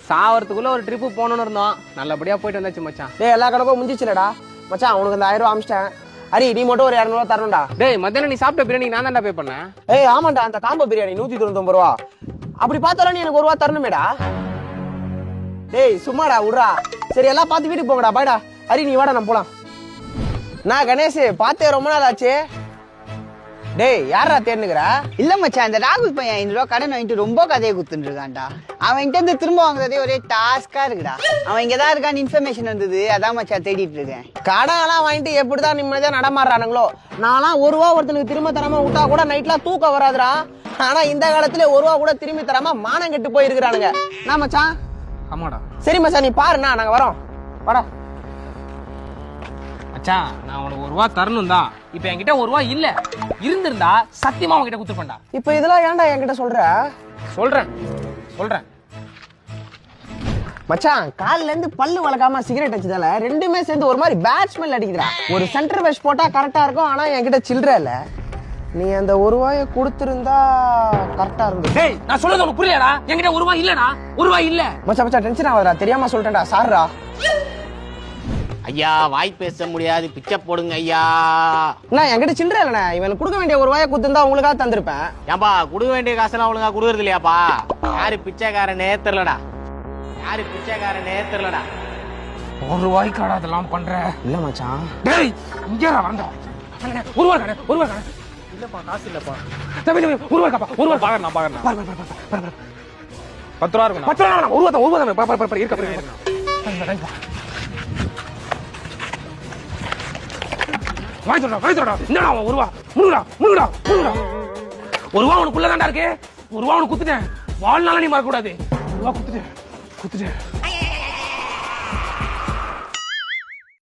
சாவறதுக்குள்ள ஒரு ட்ரிப்பு போகணும்னு இருந்தோம். நல்லபடியா போயிட்டு வந்தாச்சு மச்சான். டேய் எல்லா கணக்கும் முடிஞ்சிச்சுலடா மச்சான். உனக்கு அந்த 1000 ரூபா அமிச்சிட்டேன். ஹரி நீ மட்டும் ஒரு 200 ரூபா தரணும்டா. டேய் மத்தியானம் நீ சாப்பிட்ட பிரியாணி நான் தான்டா பே பண்ணேன். ஏய் ஆமாண்டா, அந்த காம்போ பிரியாணி 199 ரூபா. அப்படி பார்த்தாலும் நீ எனக்கு 1 ரூபா தரணுமேடா. டேய் சும்மாடா விட்றா. சரி எல்லாம் பார்த்து வீட்டுக்கு போங்கடா. பாய்டா. ஹரி நீ வாடா நம்ம போலாம். நான் கணேஷ் பார்த்தே ரொம்ப நாள் ஆச்சு. டேய் யாரா தேர்னுக்குற? இல்ல மச்சான், இந்த ராகுல் பையன் 500 ரூபா கடன் வாங்கிட்டு ரொம்ப கதையை குத்துட்டு இருக்கான்டா. அவன் கிட்ட இருந்து திரும்ப வாங்குறதே ஒரே டாஸ்கா இருக்குடா. அவன் இங்கதான் இருக்கான்னு இன்ஃபர்மேஷன் வந்தது, அதான் மச்சான் தேடிட்டு இருக்கேன். கடன்லாம் வாங்கிட்டு எப்படிதான் நிம்மதியா நடமாடுறானுங்களோ. நான்லாம் 1 ரூபா ஒருத்தனுக்கு திரும்ப தராம விட்டா கூட நைட்லாம் தூக்கம் வராதுடா. ஆனா இந்த காலத்துல 1 ரூபா கூட திரும்பி தராம மானம் கெட்டு போயிருக்கிறானுங்க. நான் மச்சான். ஆமாடா. சரி மச்சான் நீ பாருண்ணா, நாங்க வரோம். வாடா மச்சான் நான் உனக்கு 1 ரூபா தரணும் தான். இப்ப என்கிட்ட 1 ரூபா இல்ல. இருந்திருந்தா சத்தியமா உன்கிட்ட குடுத்துப்பேன்டா. இப்ப இதெல்லாம் ஏன்டா என்கிட்ட சொல்ற? சொல்றேன் மச்சான் கால்ல இருந்து பல்லு வளர்க்காம சிகரெட் அடிச்சதால ரெண்டுமே சேர்ந்து ஒரு மாதிரி பேட் ஸ்மெல் அடிக்குதுடா. ஒரு சென்டர் வெஷ் போட்டா கரெக்டா இருக்கும். ஆனா என்கிட்ட சில்லற இல்ல. நீ அந்த 1 ரூபாயை கொடுத்திருந்தா கரெக்டா இருந்து. டேய் நான் சொல்றது உனக்கு புரியலடா. என்கிட்ட 1 ரூபா இல்லடா. 1 ரூபா இல்ல. மச்சான் டென்ஷன் ஆகாதடா. தெரியாம சொல்லிட்டேன்டா. சாரிடா. ஐயா வாய் பேச முடியாது, பிச்சை போடுங்க ஐயா. நான் என்கிட்ட சில்லற இல்லண்ணே. இவனுக்கு கொடுக்க வேண்டிய 1 ரூபாயை கொடுத்திருந்தா உங்களுக்காக தந்திருப்பேன். ஏன்பா கொடுக்க வேண்டிய காசெல்லாம் ஒழுங்கா கொடுக்கறது இல்லையாப்பா? யாரு பிச்சைக்காரனே தெரியலடா. 1 ரூபாய்க்காடா அதெல்லாம் பண்ற? இல்ல மச்சான். டேய் இங்க வரடா. 1 ரூபா காணே. இல்லப்பா காசு இல்லப்பா. தம்பி 1 ரூபா காப்பா. 1 ரூபா பாக்கறேன். பாரு 10 ரூபா இருக்கும். 10 ரூபா 1 ரூபா தான். பாரு இருக்க. வாய்ச்சோடா. என்னடா 1 ரூபா? முழுடா. 1 ரூபா உனக்குள்ள தான்டா இருக்கு. 1 ரூபா உனக்கு குத்துட்டேன். வாழ்நாள நீ மறக்க கூடாது. 1 ரூபா குத்துட்டேன்.